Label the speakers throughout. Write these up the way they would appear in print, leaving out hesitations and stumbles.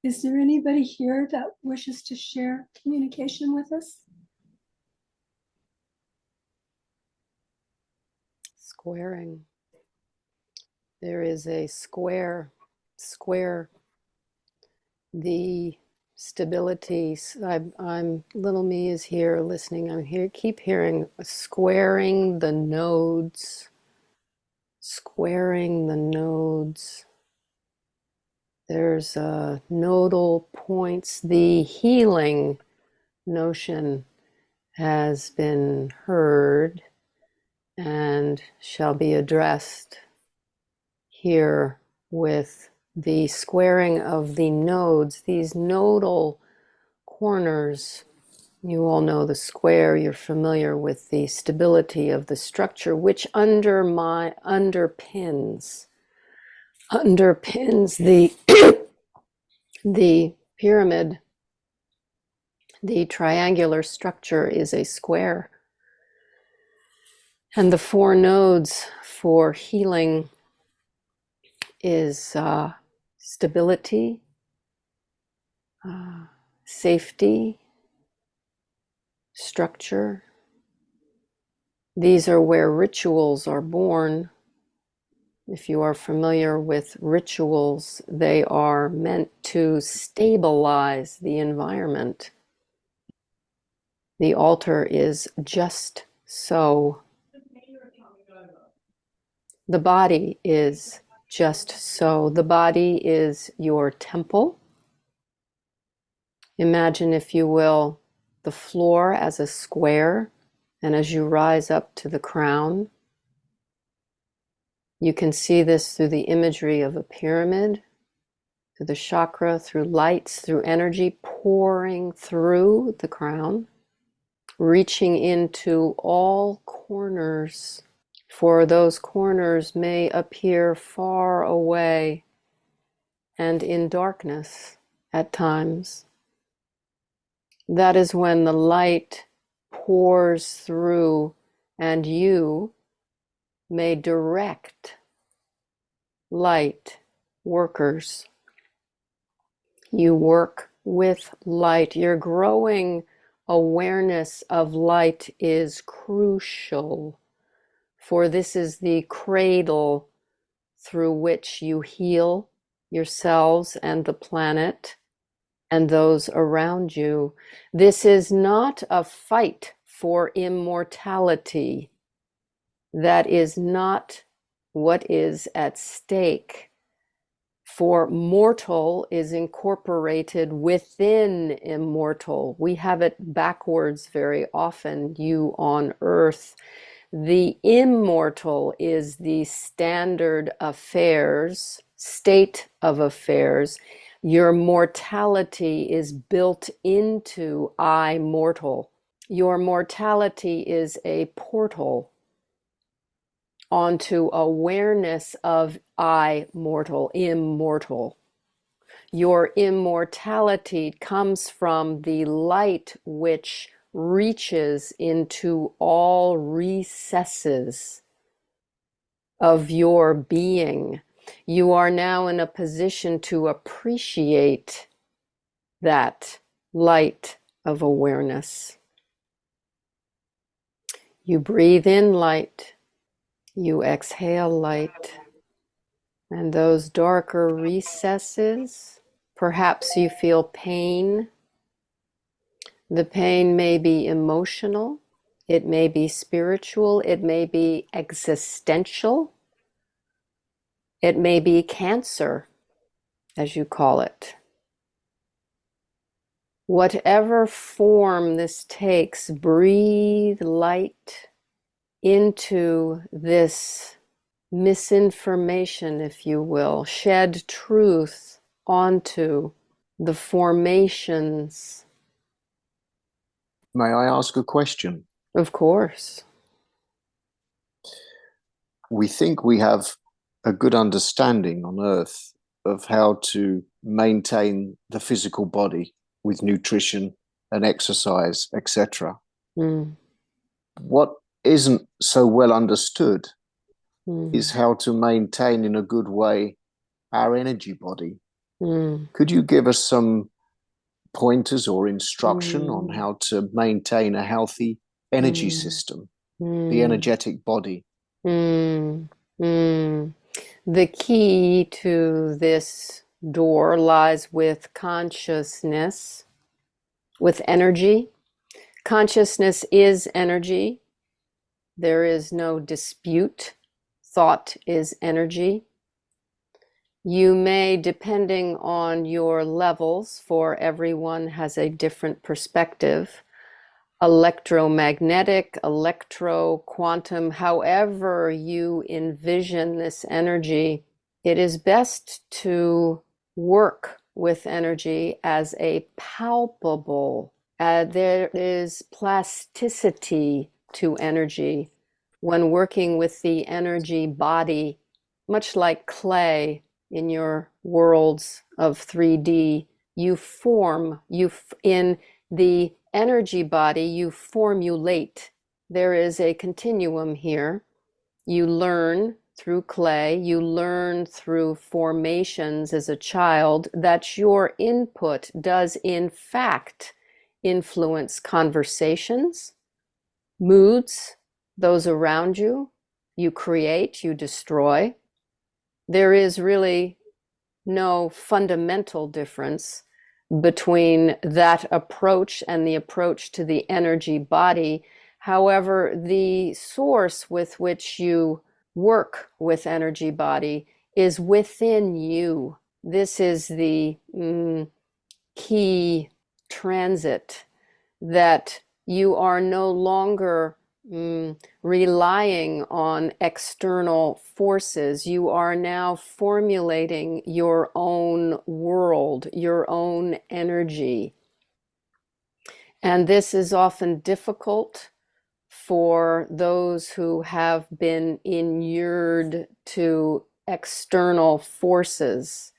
Speaker 1: Is there anybody here that wishes to share communication with us?
Speaker 2: Squaring. There is a square. The stability. I'm little me is here listening. I'm here. Keep hearing squaring the nodes. Squaring the nodes. There's nodal points. The healing notion has been heard and shall be addressed here with the squaring of the nodes, these nodal corners. You all know the square, you're familiar with the stability of the structure, which underpins the the pyramid. The triangular structure is a square. And the four nodes for healing is stability, safety, structure. These are where rituals are born. If you are familiar with rituals, they are meant to stabilize the environment. The altar is just so. The body is just so. The body is your temple. Imagine, if you will, the floor as a square, and as you rise up to the crown, you can see this through the imagery of a pyramid, through the chakra, through lights, through energy pouring through the crown, reaching into all corners, for those corners may appear far away and in darkness at times. That is when the light pours through, and you may direct light workers. You work with light. Your growing awareness of light is crucial, for this is the cradle through which you heal yourselves and the planet and those around you. This is not a fight for immortality. That is not what is at stake. For mortal is incorporated within immortal. We have it backwards very often, you on earth. The immortal is the standard affairs, state of affairs. Your mortality is built into I mortal. Your mortality is a portal onto awareness of I mortal, immortal. Your immortality comes from the light which reaches into all recesses of your being. You are now in a position to appreciate that light of awareness. You breathe in light, you exhale light, and those darker recesses, perhaps you feel pain. The pain may be emotional, it may be spiritual, it may be existential, it may be cancer, as you call it. Whatever form this takes, breathe light into this misinformation, if you will. Shed truth onto the formations.
Speaker 3: May I ask a question?
Speaker 2: Of course.
Speaker 3: We think we have a good understanding on Earth of how to maintain the physical body with nutrition and exercise, etc. What isn't so well understood is how to maintain in a good way our energy body,
Speaker 2: mm,
Speaker 3: Could you give us some pointers or instruction on
Speaker 2: mm,
Speaker 3: how to maintain a healthy energy
Speaker 2: mm,
Speaker 3: system, the
Speaker 2: mm,
Speaker 3: energetic body?
Speaker 2: mm, mm. The key to this door lies with consciousness, with energy. Consciousness is energy. There is no dispute. Thought is energy. You may, depending on your levels, for everyone has a different perspective, electromagnetic, electro, quantum, however you envision this energy, it is best to work with energy as a palpable. There is plasticity to energy when working with the energy body, much like clay in your worlds of 3D. You form, in the energy body, you formulate. There is a continuum here. You learn through clay, you learn through formations as a child that your input does in fact influence conversations, moods, those around you. You create, you destroy. There is really no fundamental difference between that approach and the approach to the energy body. However, the source with which you work with energy body is within you. This is the key transit, that you are no longer relying on external forces. You are now formulating your own world, your own energy. And this is often difficult for those who have been inured to external forces.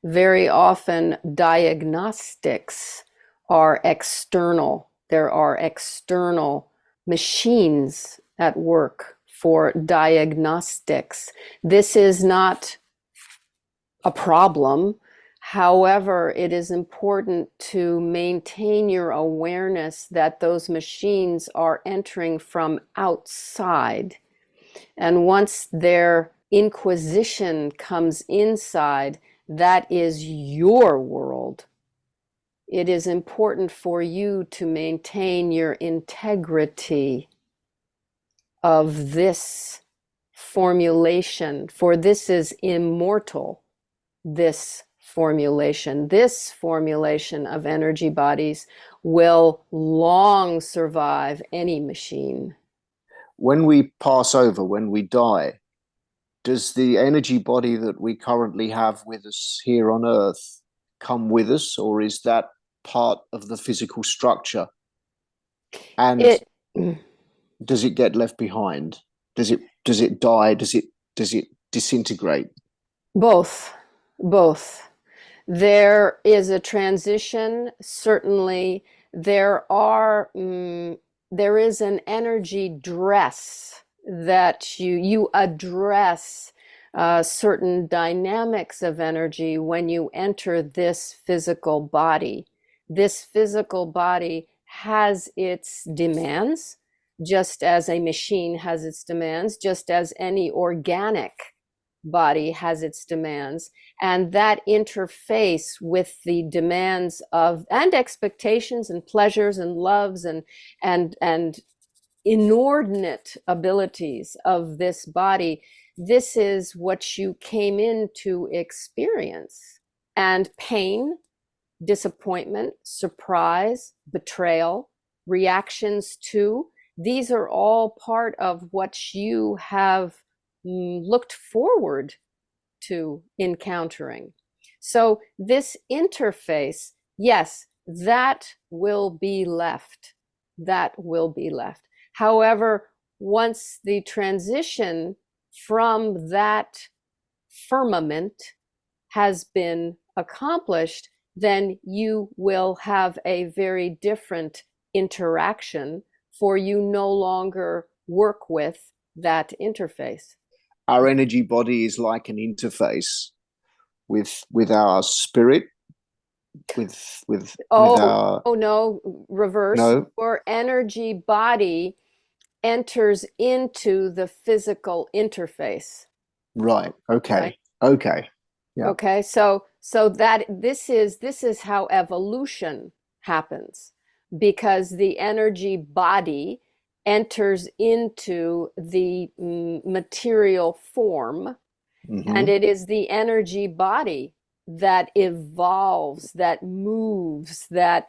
Speaker 2: Very often, diagnostics are external. There are external machines at work for diagnostics. This is not a problem. However, it is important to maintain your awareness that those machines are entering from outside. And once their inquisition comes inside, that is your world. It is important for you to maintain your integrity of this formulation, for this is immortal, this formulation. This formulation of energy bodies will long survive any machine.
Speaker 3: When we pass over, when we die, does the energy body that we currently have with us here on Earth come with us, or is that part of the physical structure? And
Speaker 2: It
Speaker 3: does it get left behind? Does it die? Does it disintegrate?
Speaker 2: both. There is a transition, certainly. There is an energy dress that you address certain dynamics of energy when you enter this physical body. This physical body has its demands, just as a machine has its demands, just as any organic body has its demands. And that interface with the demands of and expectations and pleasures and loves and inordinate abilities of this body, this is what you came in to experience. And pain, disappointment, surprise, betrayal, reactions to, these are all part of what you have looked forward to encountering. So this interface, yes, that will be left. That will be left. However, once the transition from that firmament has been accomplished, then you will have a very different interaction, for you no longer work with that interface.
Speaker 3: Our energy body is like an interface with our spirit, with
Speaker 2: Oh,
Speaker 3: our
Speaker 2: oh no, reverse.
Speaker 3: no,
Speaker 2: Your energy body enters into the physical interface,
Speaker 3: right,
Speaker 2: right?
Speaker 3: okay, okay, yeah,
Speaker 2: Okay, so that this is how evolution happens, because the energy body enters into the material form, and
Speaker 3: hmm,
Speaker 2: it is the energy body that evolves, that moves, that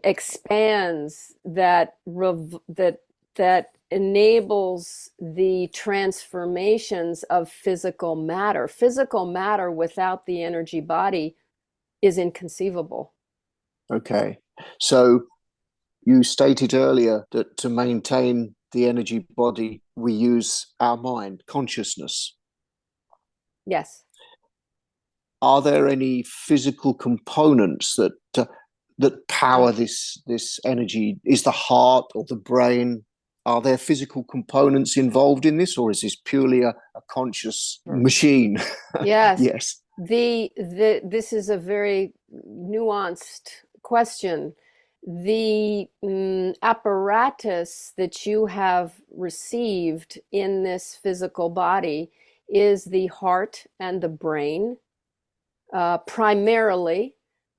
Speaker 2: expands, that enables the transformations of physical matter. Physical matter without the energy body is inconceivable.
Speaker 3: okay. So you stated earlier that to maintain the energy body, we use our mind, consciousness.
Speaker 2: Yes.
Speaker 3: Are there any physical components that power this energy? Is the heart or the brain? Are there physical components involved in this, or is this purely a conscious machine?
Speaker 2: Yes.
Speaker 3: Yes.
Speaker 2: This is a very nuanced question. The apparatus that you have received in this physical body is the heart and the brain, primarily.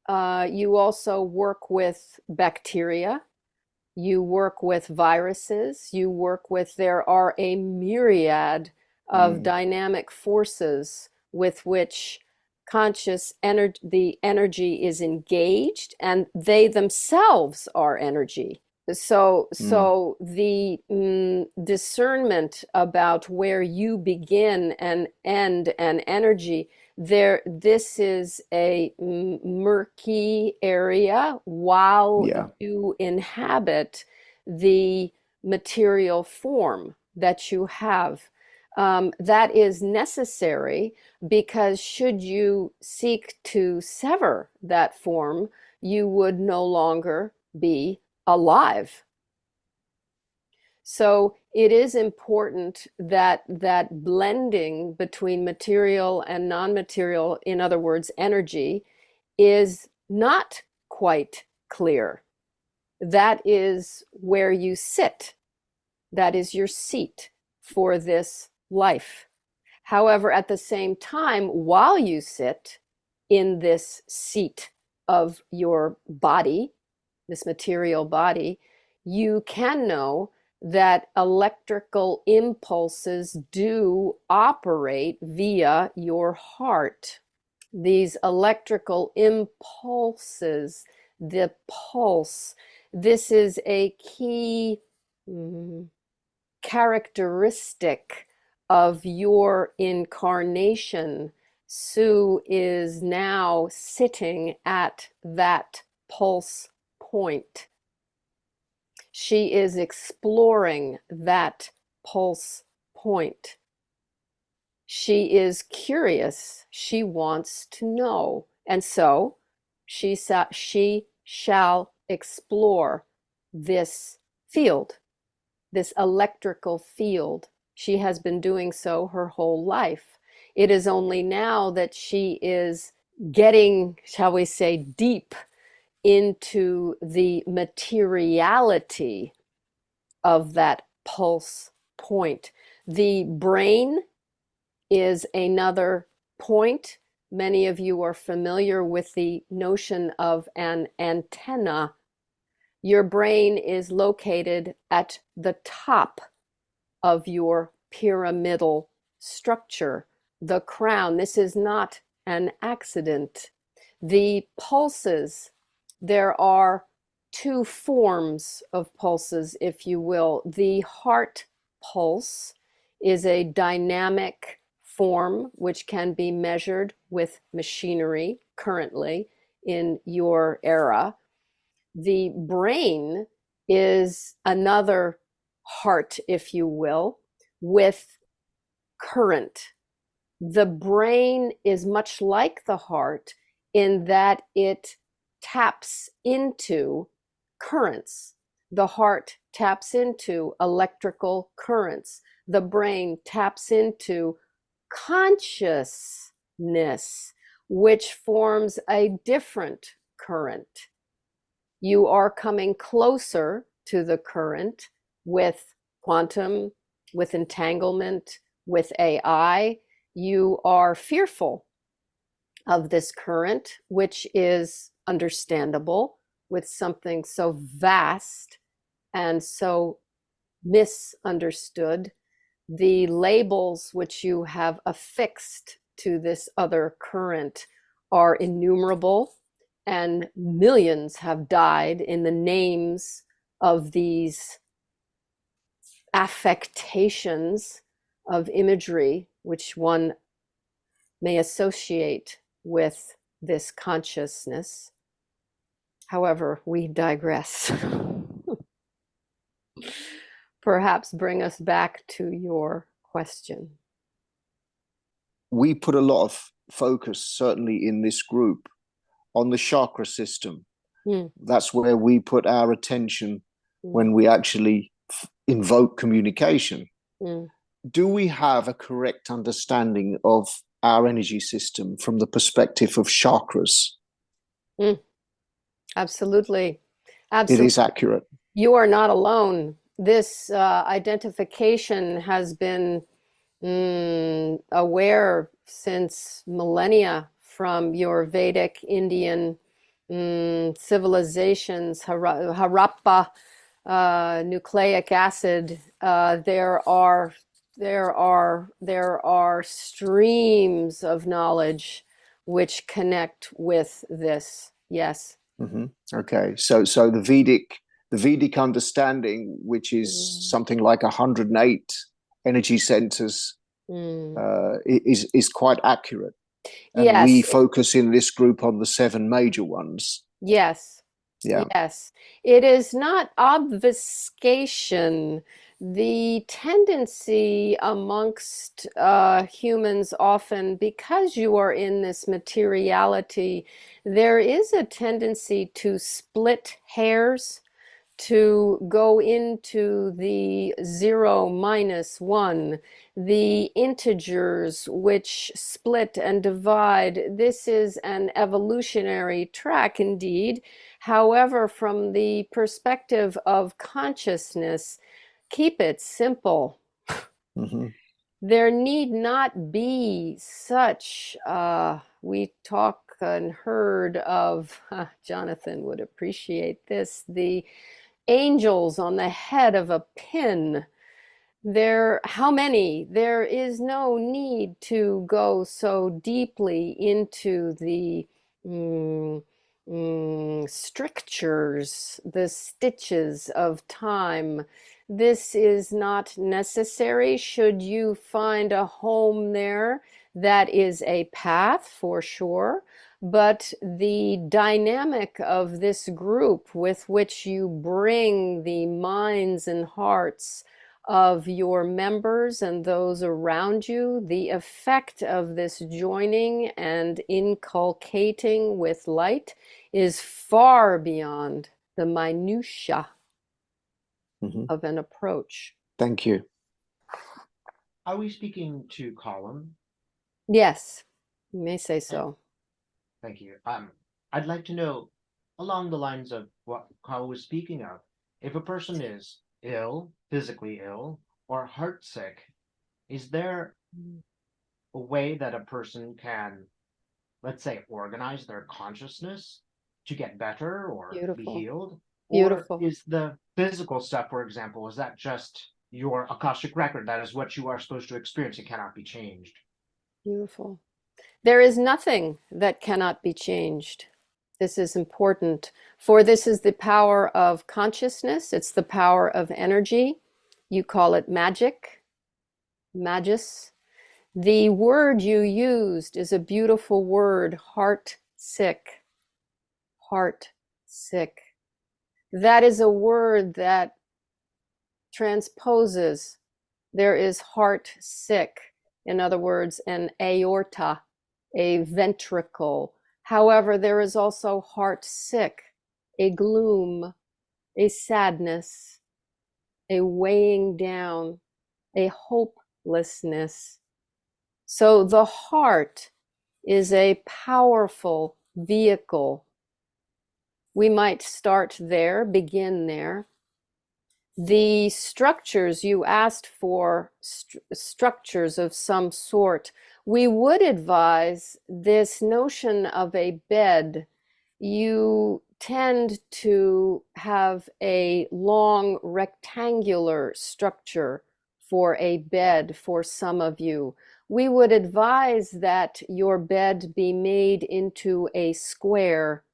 Speaker 2: You also work with bacteria. You work with viruses. You work with, there are a myriad of
Speaker 3: Mm,
Speaker 2: dynamic forces with which conscious energy, the energy is engaged, and they themselves are energy. So,
Speaker 3: mm,
Speaker 2: so the discernment about where you begin and end an energy, there, this is a murky area while
Speaker 3: yeah.
Speaker 2: you inhabit the material form that you have. That is necessary, because should you seek to sever that form, you would no longer be alive. So it is important that that blending between material and non-material, in other words, energy, is not quite clear. That is where you sit. That is your seat for this life. However, at the same time, while you sit in this seat of your body, this material body, you can know that electrical impulses do operate via your heart. These electrical impulses, the pulse, this is a key characteristic of your incarnation. Sue is now sitting at that pulse point. She is exploring that pulse point. She is curious. She wants to know. And so she shall explore this field, this electrical field. She has been doing so her whole life. It is only now that she is getting, shall we say, deep into the materiality of that pulse point. The brain is another point. Many of you are familiar with the notion of an antenna. Your brain is located at the top of your pyramidal structure, the crown. This is not an accident. The pulses, there are two forms of pulses, if you will. The heart pulse is a dynamic form which can be measured with machinery currently in your era. The brain is another heart, if you will, with current. The brain is much like the heart in that it taps into currents. The heart taps into electrical currents. The brain taps into conscious which forms a different current. You are coming closer to the current with quantum, with entanglement, with AI. You are fearful of this current, which is understandable with something so vast and so misunderstood. The labels which you have affixed to this other current are innumerable, and millions have died in the names of these affectations of imagery which one may associate with this consciousness. However, we digress. Perhaps bring us back to your question.
Speaker 3: We put a lot of focus, certainly in this group, on the chakra system. That's where we put our attention when we actually invoke communication. Do we have a correct understanding of our energy system from the perspective of chakras?
Speaker 2: Absolutely.
Speaker 3: It is accurate.
Speaker 2: You are not alone. This identification has been aware since millennia from your Vedic Indian civilizations, Harappa, nucleic acid. There are streams of knowledge which connect with this. Yes.
Speaker 3: Okay, so the Vedic understanding, which is something like 108 energy centers, is quite accurate. And
Speaker 2: yes.
Speaker 3: We focus in this group on the 7 major ones.
Speaker 2: Yes.
Speaker 3: Yeah.
Speaker 2: Yes. It is not obfuscation. The tendency amongst humans often, because you are in this materiality, there is a tendency to split hairs, to go into the 0, -1, the integers which split and divide. This is an evolutionary track indeed. However, from the perspective of consciousness, keep it simple. There need not be such, we talk and heard of, Jonathan would appreciate this, the angels on the head of a pin. How many? There is no need to go so deeply into the strictures, the stitches of time. This is not necessary. Should you find a home there, that is a path for sure. But the dynamic of this group with which you bring the minds and hearts of your members and those around you, the effect of this joining and inculcating with light is far beyond the minutiae of an approach.
Speaker 3: Thank you.
Speaker 4: Are we speaking to Colin?
Speaker 2: Yes, you may say so.
Speaker 4: Thank you. I'd like to know, along the lines of what Colin was speaking of, if a person is ill, physically ill, or heartsick, is there a way that a person can, let's say, organize their consciousness to get better or be healed?
Speaker 2: Beautiful.
Speaker 4: Or is the physical stuff, for example, is that just your Akashic record? That is what you are supposed to experience. It cannot be changed.
Speaker 2: Beautiful. There is nothing that cannot be changed. This is important, for this is the power of consciousness. It's the power of energy. You call it magic, magus. The word you used is a beautiful word, heartsick. Heartsick. That is a word that transposes. There is heart sick. In other words, an aorta, a ventricle. However, there is also heart sick, a gloom, a sadness, a weighing down, a hopelessness. So the heart is a powerful vehicle. We might start there, begin there. The structures you asked for, structures of some sort, we would advise this notion of a bed. You tend to have a long rectangular structure for a bed for some of you. We would advise that your bed be made into a square,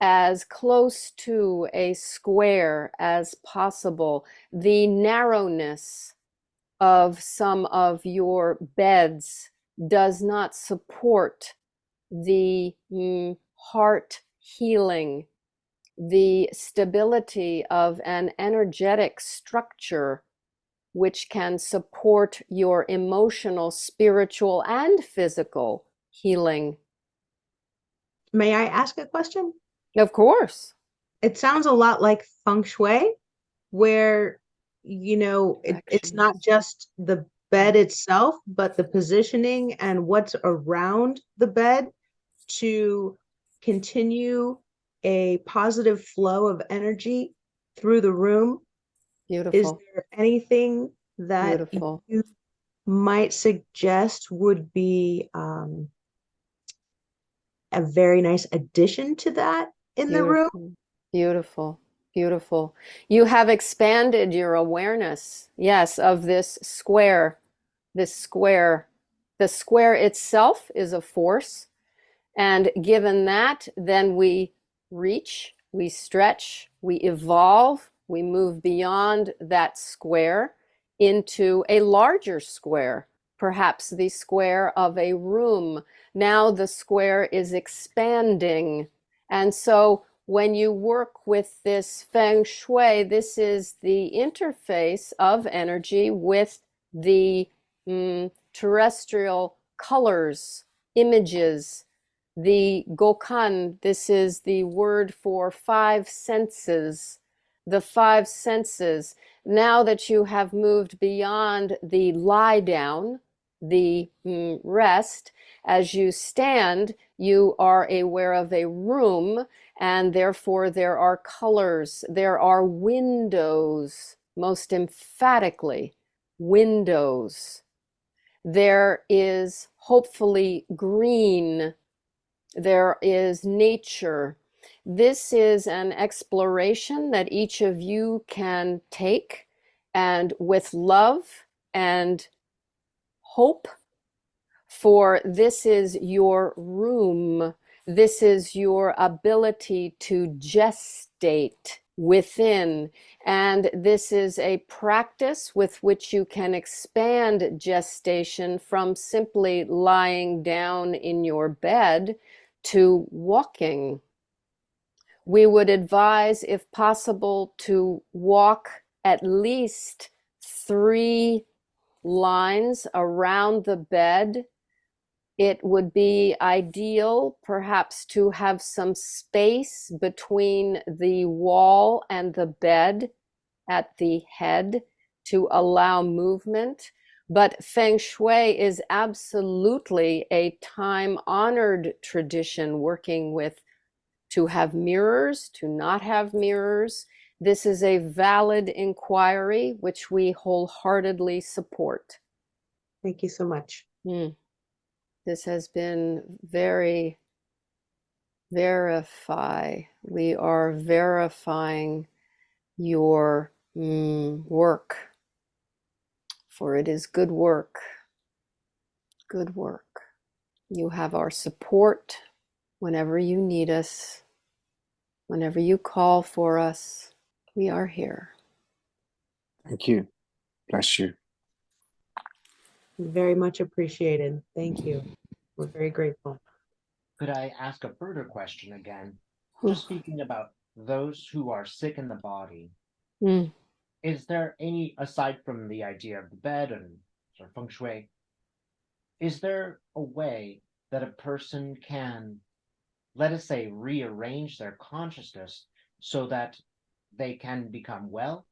Speaker 2: as close to a square as possible. The narrowness of some of your beds does not support the heart healing, the stability of an energetic structure which can support your emotional, spiritual, and physical healing.
Speaker 5: May I ask a question?
Speaker 2: Of course.
Speaker 5: It sounds a lot like feng shui, where, it's not just the bed itself, but the positioning and what's around the bed to continue a positive flow of energy through the room. Is
Speaker 2: Beautiful.
Speaker 5: there anything that
Speaker 2: Beautiful.
Speaker 5: you might suggest would be a very nice addition to that in the room?
Speaker 2: Beautiful. Beautiful. Beautiful. You have expanded your awareness, yes, of this square. This square. The square itself is a force. And given that, then we reach, we stretch, we evolve, we move beyond that square into a larger square, perhaps the square of a room. Now the square is expanding. And so when you work with this feng shui, this is the interface of energy with the terrestrial colors, images, the Gokan. This is the word for 5 senses, the 5 senses. Now that you have moved beyond the lie down, the rest, as you stand, you are aware of a room, and therefore there are colors, there are windows, most emphatically, windows. There is hopefully green. There is nature. This is an exploration that each of you can take, and with love and hope, for this is your room. This is your ability to gestate within. And this is a practice with which you can expand gestation from simply lying down in your bed to walking. We would advise, if possible, to walk at least 3 lines around the bed. It would be ideal, perhaps, to have some space between the wall and the bed at the head to allow movement. But Feng Shui is absolutely a time-honored tradition, working with to have mirrors, to not have mirrors. This is a valid inquiry, which we wholeheartedly support.
Speaker 5: Thank you so much.
Speaker 2: This has been very verify. We are verifying your work, for it is good work. Good work. You have our support whenever you need us, whenever you call for us. We are here.
Speaker 3: Thank you. Bless you.
Speaker 5: Very much appreciated. Thank you. We're very grateful.
Speaker 4: Could I ask a further question again? Just speaking about those who are sick in the body, is there any, aside from the idea of the bed and sort of feng shui, is there a way that a person can, let us say, rearrange their consciousness so that they can become well?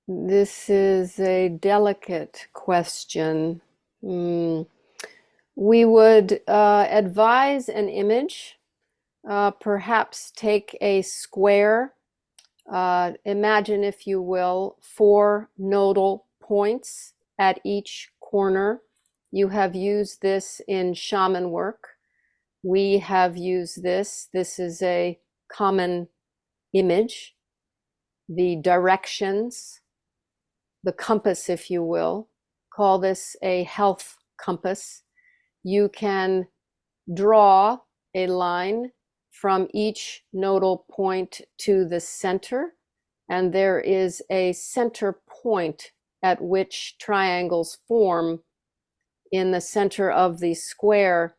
Speaker 2: This is a delicate question. We would advise an image, perhaps take a square, imagine, if you will, 4 nodal points at each corner. You have used this in shaman work. We have used this. This is a common image. The directions, the compass, if you will, call this a health compass. You can draw a line from each nodal point to the center, and there is a center point at which triangles form in the center of the square.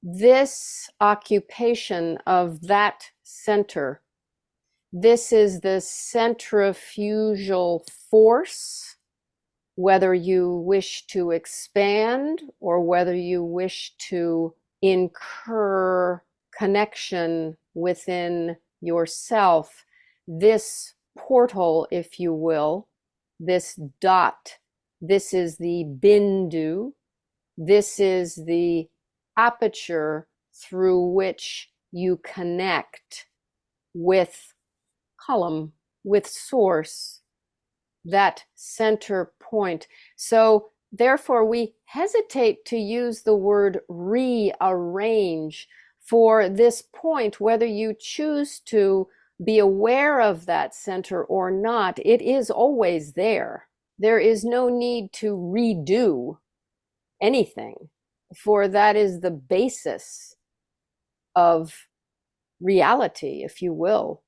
Speaker 2: This occupation of that center, this is the centrifugal force, whether you wish to expand or whether you wish to incur connection within yourself. This portal, if you will, this dot, this is the bindu, this is the aperture through which you connect with column, with source, that center point. So therefore we hesitate to use the word rearrange for this point, whether you choose to be aware of that center or not. It is always there. There is no need to redo anything, for that is the basis of reality, if you will.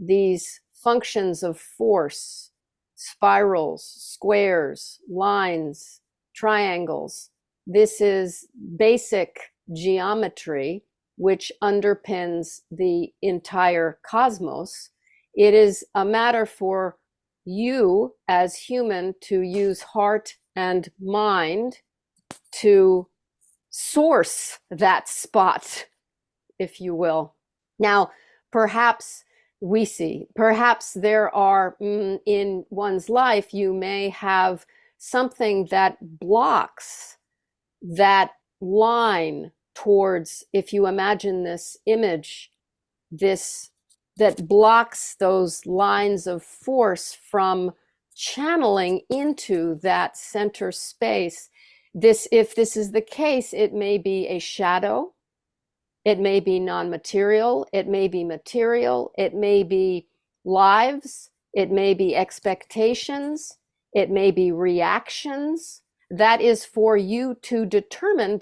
Speaker 2: These functions of force, spirals, squares, lines, triangles. This is basic geometry which underpins the entire cosmos. It is a matter for you as human to use heart and mind to source that spot, if you will. Now, perhaps perhaps there are in one's life, you may have something that blocks that line towards, if you imagine this image, this that blocks those lines of force from channeling into that center space. If this is the case, it may be a shadow. It may be non-material, it may be material, it may be lives, it may be expectations, it may be reactions. That is for you to determine,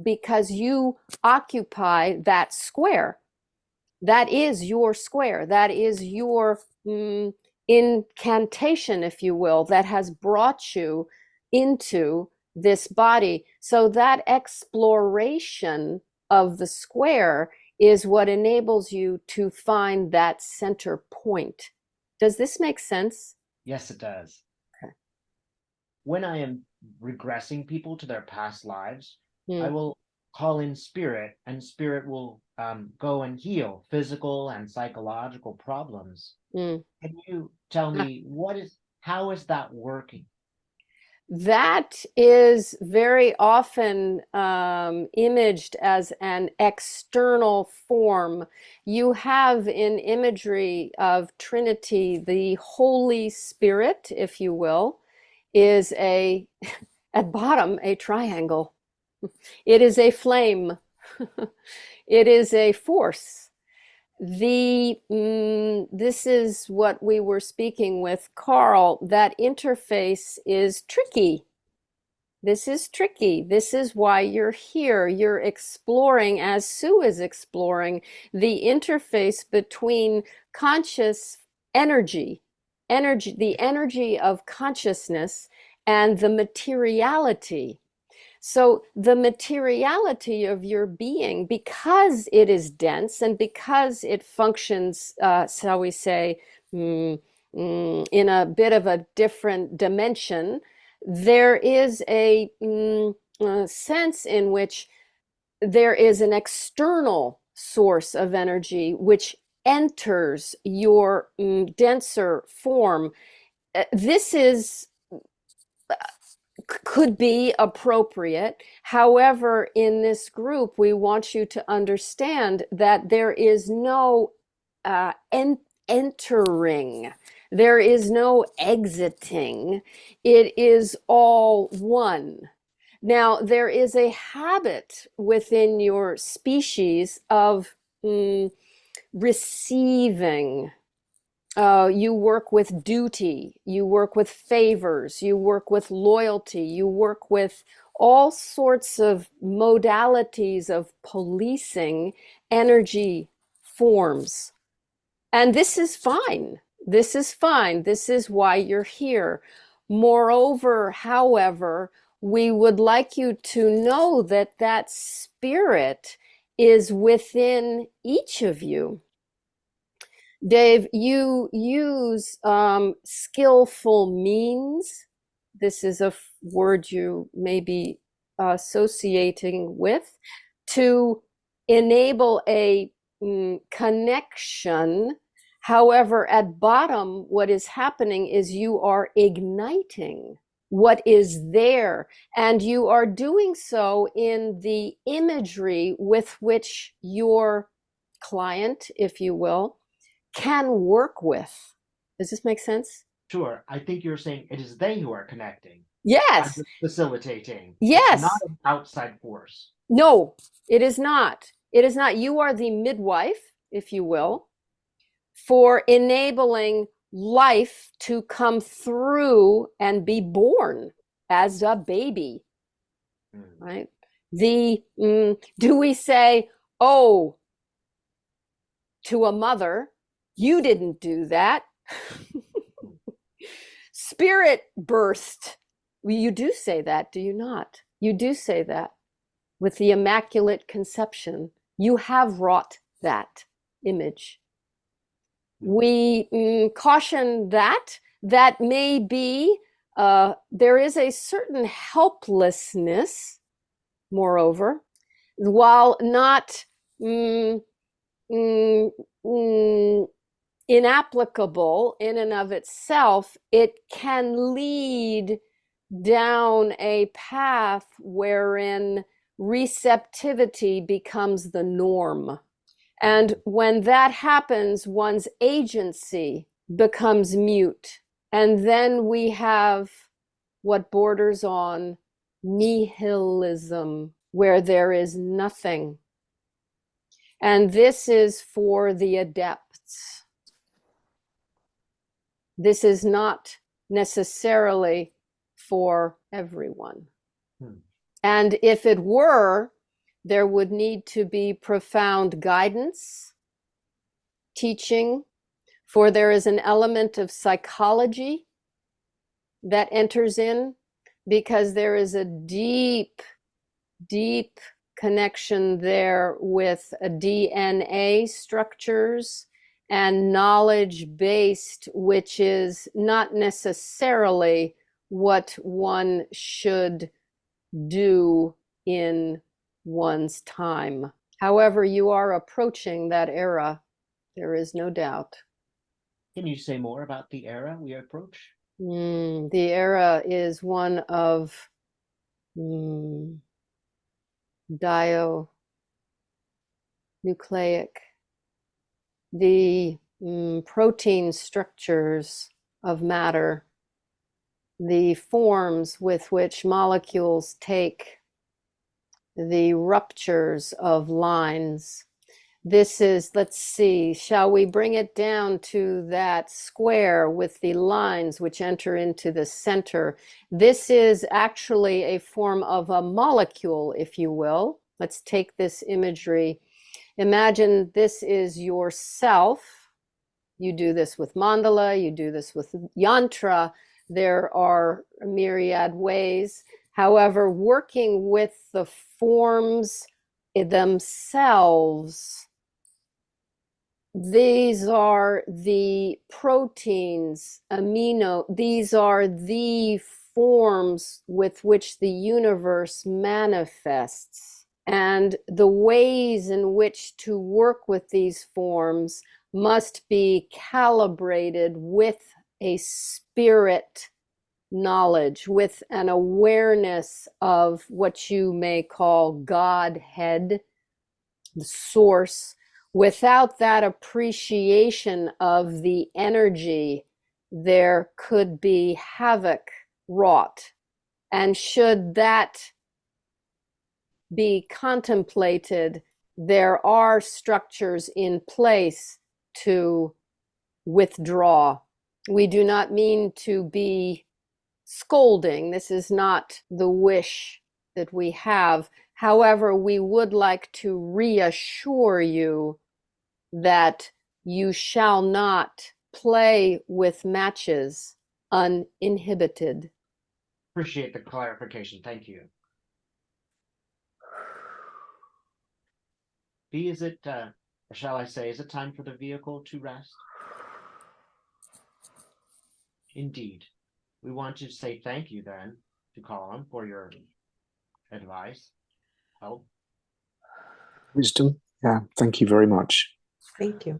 Speaker 2: because you occupy that square. That is your square. That is your incantation, if you will, that has brought you into this body. So that exploration of the square is what enables you to find that center point. Does this make sense?
Speaker 4: Yes, it does.
Speaker 2: Okay.
Speaker 4: When I am regressing people to their past lives, I
Speaker 2: Mm.
Speaker 4: will call in spirit, and spirit will go and heal physical and psychological problems.
Speaker 2: Mm.
Speaker 4: Can you tell me how is that working?
Speaker 2: That is very often imaged as an external form. You have in imagery of Trinity, the Holy Spirit, if you will, is at bottom, a triangle. It is a flame. It is a force. This is what we were speaking with Carl. That interface is tricky. This is tricky. This is why you're here. You're exploring, as Sue is exploring, the interface between conscious energy, the energy of consciousness, and the materiality. So the materiality of your being, because it is dense and because it functions, shall we say, in a bit of a different dimension, there is a sense in which there is an external source of energy which enters your denser form. this is could be appropriate. However, in this group, we want you to understand that there is no entering, there is no exiting. It is all one. Now, there is a habit within your species of receiving. You work with duty, you work with favors, you work with loyalty, you work with all sorts of modalities of policing energy forms. And this is fine. This is fine. This is why you're here. Moreover, however, we would like you to know that that spirit is within each of you. Dave, you use skillful means. This is a word you may be associating with, to enable a connection. However, at bottom, what is happening is you are igniting what is there, and you are doing so in the imagery with which your client, if you will, can work with. Does this make sense?
Speaker 4: Sure. I think you're saying it is they who are connecting.
Speaker 2: Yes.
Speaker 4: I'm just facilitating.
Speaker 2: Yes.
Speaker 4: It's not an outside force.
Speaker 2: No, it is not. It is not. You are the midwife, if you will, for enabling life to come through and be born as a baby, right? Do we say, oh, to a mother, you didn't do that? Spirit burst. Well, you do say that, do you not? You do say that. With the Immaculate Conception, you have wrought that image. We caution that may be, there is a certain helplessness, moreover, while not inapplicable in and of itself, it can lead down a path wherein receptivity becomes the norm. And when that happens, one's agency becomes mute. And then we have what borders on nihilism, where there is nothing. And this is for the adepts. This is not necessarily for everyone. And if it were, there would need to be profound guidance, teaching, for there is an element of psychology that enters in, because there is a deep, deep connection there with DNA structures and knowledge-based, which is not necessarily what one should do in one's time. However, you are approaching that era, there is no doubt.
Speaker 4: Can you say more about the era we approach?
Speaker 2: The era is one of nucleic, the protein structures of matter, the forms with which molecules take, the ruptures of lines. This is, let's see, shall we bring it down to that square with the lines which enter into the center? This is actually a form of a molecule, if you will. Let's take this imagery. Imagine this is yourself. You do this with mandala, you do this with yantra. There are a myriad ways. However, working with the forms themselves, these are the proteins, these are the forms with which the universe manifests. And the ways in which to work with these forms must be calibrated with a spirit knowledge, with an awareness of what you may call Godhead, the source. Without that appreciation of the energy, there could be havoc wrought. And should that be contemplated, there are structures in place to withdraw. We do not mean to be scolding. This is not the wish that we have. However, we would like to reassure you that you shall not play with matches uninhibited.
Speaker 4: Appreciate the clarification. Thank you. B, is it, or shall I say, is it time for the vehicle to rest? Indeed. We want to say thank you then to Colin for your advice, help.
Speaker 3: Wisdom. Yeah, thank you very much.
Speaker 5: Thank you.